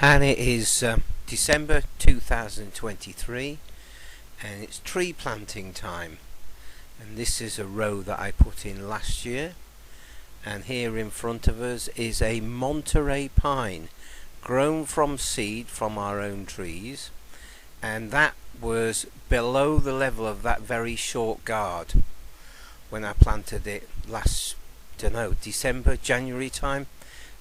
And it is December 2023 and it's tree planting time, and this is a row that I put in last year, and here in front of us is a Monterey pine grown from seed from our own trees, and that was below the level of that very short guard when I planted it last, December, January time.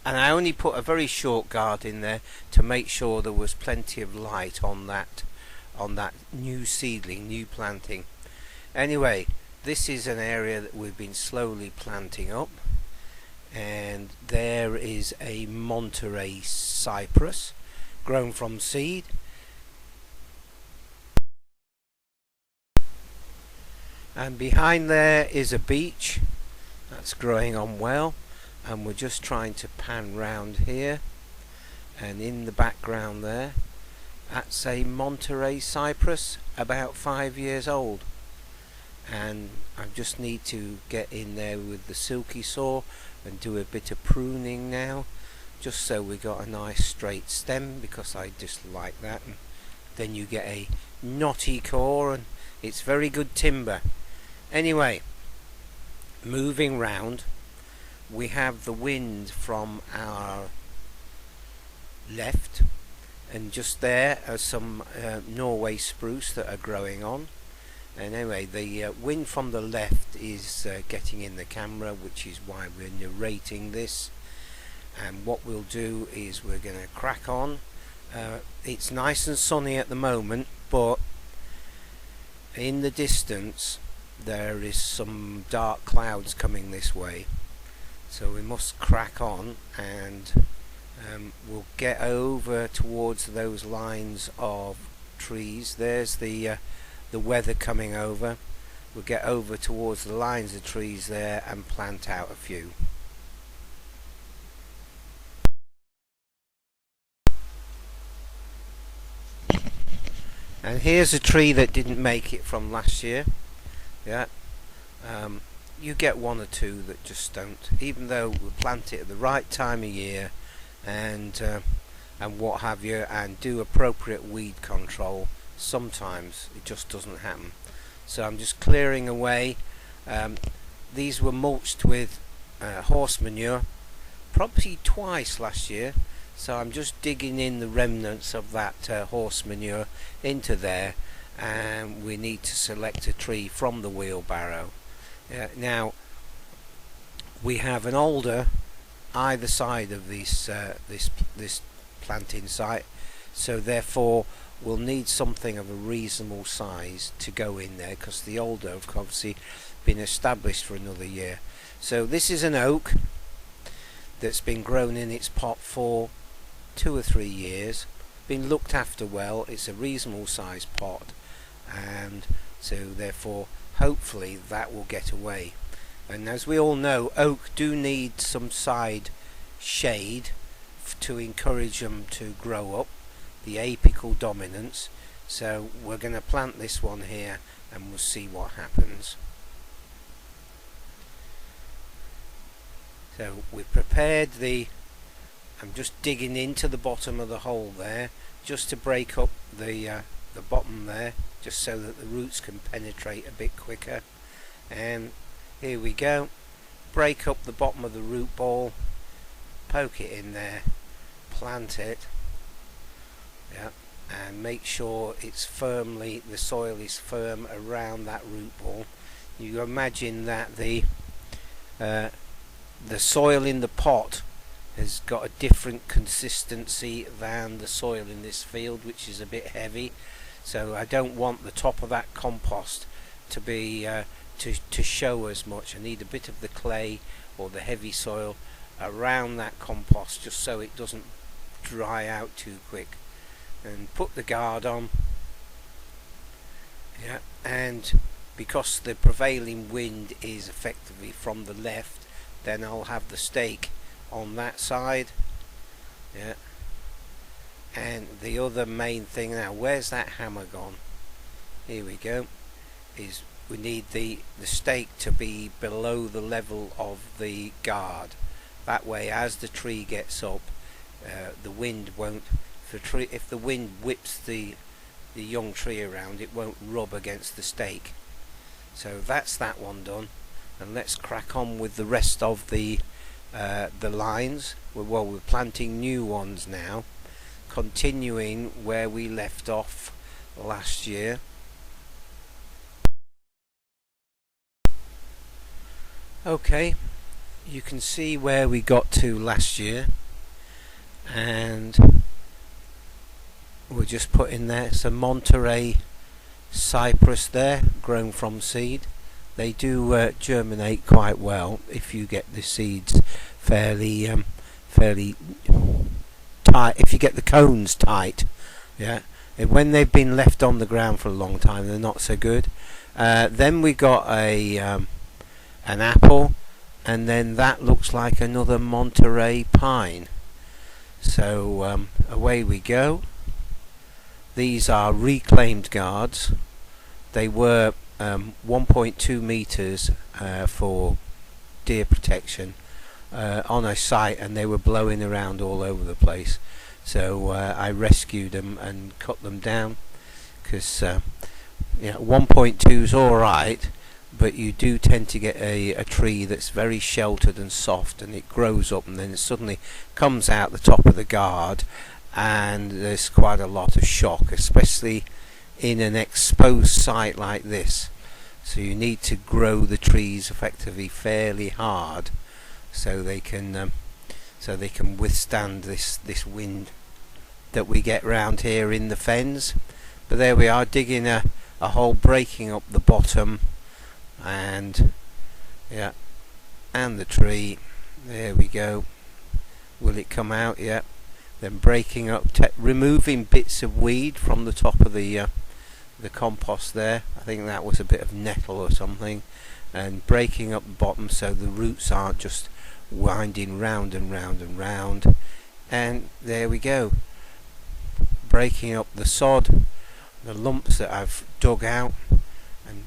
And I only put a very short guard in there to make sure there was plenty of light on that new seedling, new planting. Anyway, this is an area that we've been slowly planting up, and there is a Monterey cypress grown from seed. And behind there is a beech that's growing on well, and we're just trying to pan round here, and in the background there, that's a Monterey cypress about 5 years old, and I just need to get in there with the silky saw and do a bit of pruning now, just so we got a nice straight stem, because I just like that, and then you get a knotty core and it's very good timber. Anyway, moving round, we have the wind from our left, and just there are some Norway spruce that are growing on. And anyway, the wind from the left is getting in the camera, which is why we're narrating this. And what we'll do is we're going to crack on. It's nice and sunny at the moment, but in the distance there is some dark clouds coming this way, so we must crack on, and we'll get over towards those lines of trees. There's the weather coming over. We'll get over towards the lines of trees there and plant out a few. And here's a tree that didn't make it from last year. Yeah, you get one or two that just don't, even though we plant it at the right time of year and what have you, and do appropriate weed control. Sometimes it just doesn't happen. So I'm just clearing away. These were mulched with horse manure probably twice last year, so I'm just digging in the remnants of that horse manure into there, and we need to select a tree from the wheelbarrow. Now we have an alder either side of this planting site, so therefore we'll need something of a reasonable size to go in there, because the alder have obviously been established for another year. So this is an oak that's been grown in its pot for 2 or 3 years, been looked after well. It's a reasonable sized pot, and so therefore hopefully that will get away. And as we all know, oak do need some side shade to encourage them to grow up, the apical dominance. So we're going to plant this one here and we'll see what happens. So we've prepared I'm just digging into the bottom of the hole there, just to break up the bottom there, just so that the roots can penetrate a bit quicker. And here we go, break up the bottom of the root ball, poke it in there, plant it, yeah, and make sure it's the soil is firm around that root ball. You imagine that the soil in the pot has got a different consistency than the soil in this field, which is a bit heavy. So I don't want the top of that compost to be to show as much. I need a bit of the clay or the heavy soil around that compost, just so it doesn't dry out too quick. And put the guard on, yeah, and because the prevailing wind is effectively from the left, then I'll have the stake on that side, yeah. And the other main thing now, where's that hammer gone? Here we go, is we need the stake to be below the level of the guard. That way, as the tree gets up, the wind won't if the wind whips the young tree around, it won't rub against the stake. So that's that one done, and let's crack on with the rest of the lines. We're planting new ones now, continuing where we left off last year. Okay, you can see where we got to last year, and we're just putting there some Monterey cypress there, grown from seed. They do germinate quite well if you get the seeds fairly tight. If you get the cones tight, yeah. And when they've been left on the ground for a long time, they're not so good. Then we got an apple, and then that looks like another Monterey pine. So away we go. These are reclaimed guards. They were 1.2 meters for deer protection on a site, and they were blowing around all over the place. So I rescued them and cut them down, because 1.2 is all right, but you do tend to get a tree that's very sheltered and soft, and it grows up and then it suddenly comes out the top of the guard, and there's quite a lot of shock, especially in an exposed site like this. So you need to grow the trees effectively fairly hard, so they can withstand this wind that we get round here in the fens. But there we are, digging a hole, breaking up the bottom, and yeah, and the tree. There we go. Will it come out? Yeah. Then breaking up, removing bits of weed from the top of the compost there. I think that was a bit of nettle or something, and breaking up the bottom so the roots aren't just winding round and round and round. And there we go, breaking up the sod, the lumps that I've dug out, and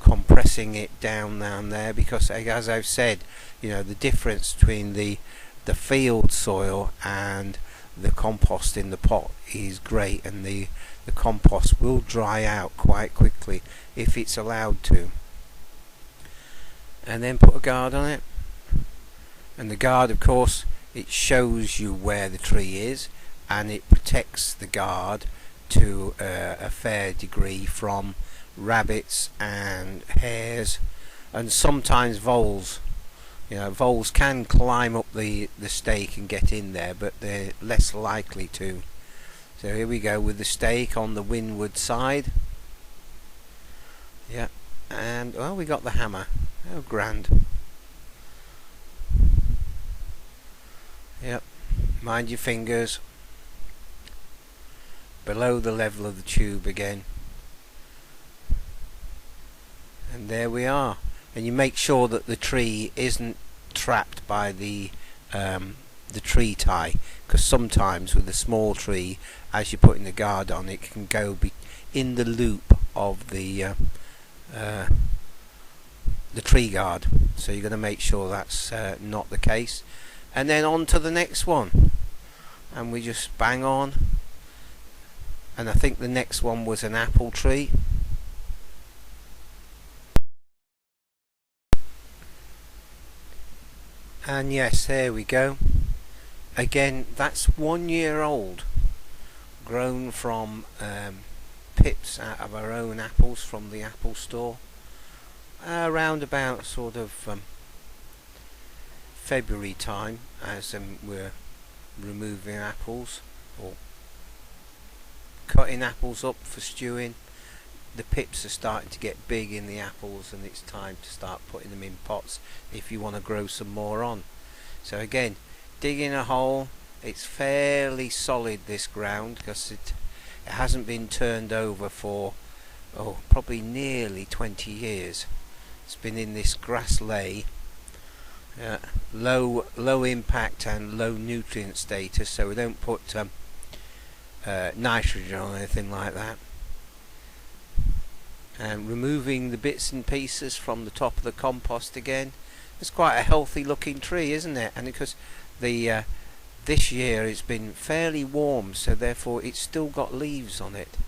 compressing it down there, because as I've said, the difference between the field soil and the compost in the pot is great, and the compost will dry out quite quickly if it's allowed to. And then put a guard on it, and the guard, of course, it shows you where the tree is, and it protects the guard to a fair degree from rabbits and hares, and sometimes voles. Voles can climb up the stake and get in there, but they're less likely to. So here we go with the stake on the windward side. Yeah, and well, we got the hammer. Oh, grand. Yep, mind your fingers. Below the level of the tube again. And there we are. And you make sure that the tree isn't trapped by the tree tie, because sometimes with a small tree, as you're putting the guard on, it can go in the loop of the tree guard. So you're going to make sure that's not the case. And then on to the next one, and we just bang on. And I think the next one was an apple tree. And yes, there we go. Again, that's 1 year old, grown from pips out of our own apples from the apple store, around about sort of February time, as we're removing apples or cutting apples up for stewing. The pips are starting to get big in the apples, and it's time to start putting them in pots if you want to grow some more on. So again, digging a hole. It's fairly solid, this ground, because it hasn't been turned over for probably nearly 20 years. It's been in this grass lay, low impact and low nutrient status, so we don't put nitrogen or anything like that. And removing the bits and pieces from the top of the compost again. It's quite a healthy looking tree, isn't it? And because the this year it's been fairly warm, so therefore it's still got leaves on it.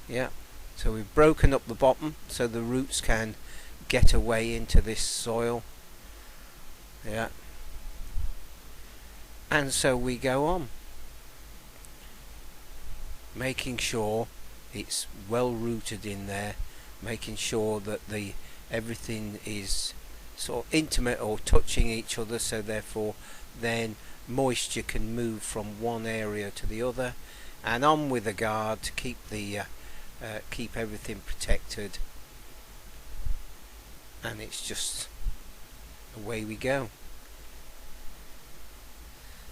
Yeah, so we've broken up the bottom so the roots can get away into this soil. Yeah, and so we go on, making sure it's well rooted in there, making sure that everything is sort of intimate or touching each other, so therefore then moisture can move from one area to the other, and on with the guard to keep keep everything protected. And it's just away we go.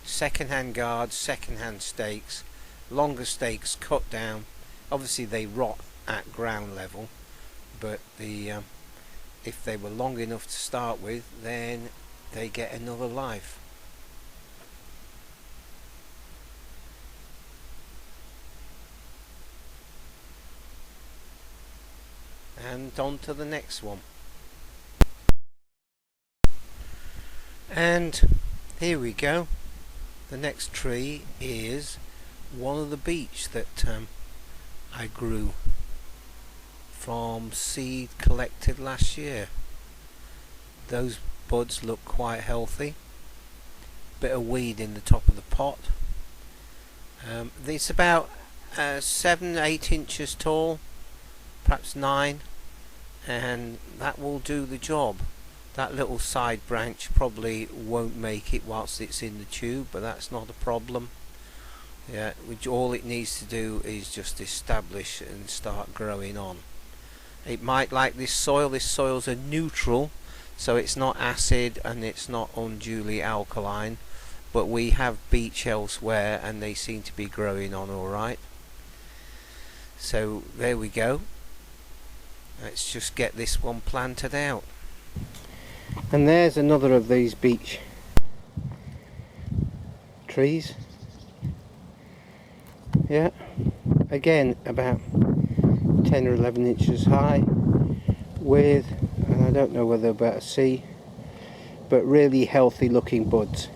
Second hand guards, second hand stakes, longer stakes cut down. Obviously they rot at ground level, but if they were long enough to start with, then they get another life. And on to the next one. And here we go. The next tree is one of the beech that I grew from seed collected last year. Those buds look quite healthy. Bit of weed in the top of the pot. It's about 7-8 inches tall, perhaps 9, and that will do the job. That little side branch probably won't make it whilst it's in the tube, but that's not a problem. Yeah, all it needs to do is just establish and start growing on. It might like this soil. This soil's a neutral, so it's not acid and it's not unduly alkaline, but we have beech elsewhere and they seem to be growing on alright. So there we go. Let's just get this one planted out. And there's another of these beech trees. Yeah, again about 10 or 11 inches high, with, and I don't know whether they're about a C, but really healthy looking buds.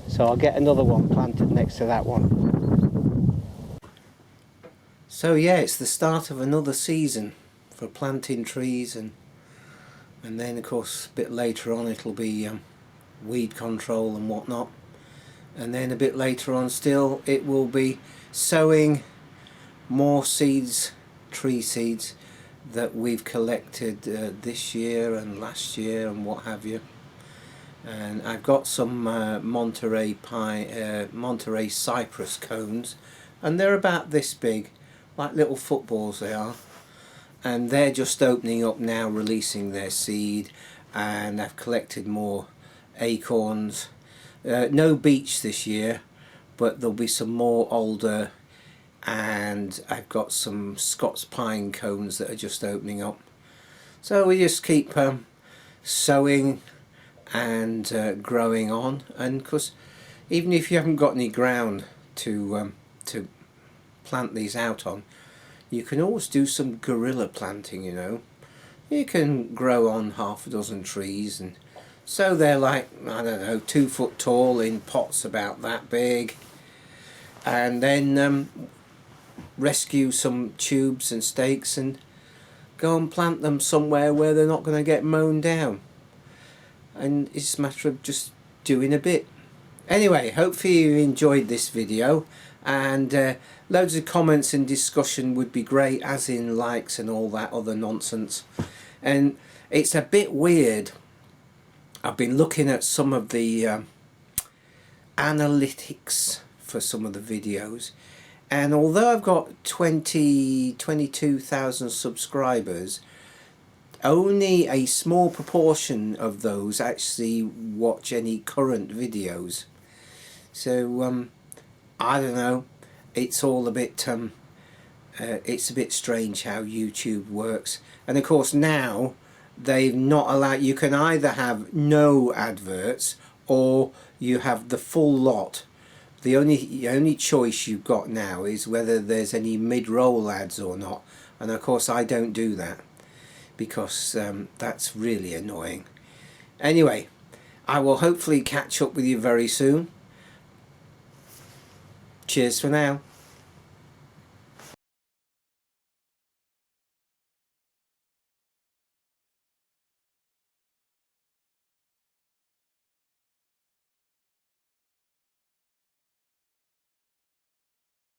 So I'll get another one planted next to that one. So yeah, it's the start of another season for planting trees, and then of course a bit later on it'll be weed control and whatnot, and then a bit later on still it will be sowing more seeds, tree seeds that we've collected this year and last year and what have you. And I've got some Monterey cypress cones, and they're about this big, like little footballs they are, and they're just opening up now, releasing their seed, and I've collected more acorns. No beech this year, but there'll be some more alder, and I've got some Scots pine cones that are just opening up. So we just keep sowing and growing on, and because even if you haven't got any ground to plant these out on, you can always do some guerrilla planting, you know. You can grow on half a dozen trees, and so they're like, I don't know, 2 foot tall in pots about that big, and then rescue some tubes and stakes and go and plant them somewhere where they're not going to get mown down. And it's a matter of just doing a bit. Anyway, hopefully you enjoyed this video, and loads of comments and discussion would be great, as in likes and all that other nonsense. And it's a bit weird. I've been looking at some of the analytics for some of the videos, and although I've got 22,000 subscribers, only a small proportion of those actually watch any current videos. So I don't know, it's all a bit it's a bit strange how YouTube works. And of course now they've not allowed, you can either have no adverts or you have the full lot. The only choice you've got now is whether there's any mid-roll ads or not, and of course I don't do that, because that's really annoying. Anyway, I will hopefully catch up with you very soon. Cheers for now.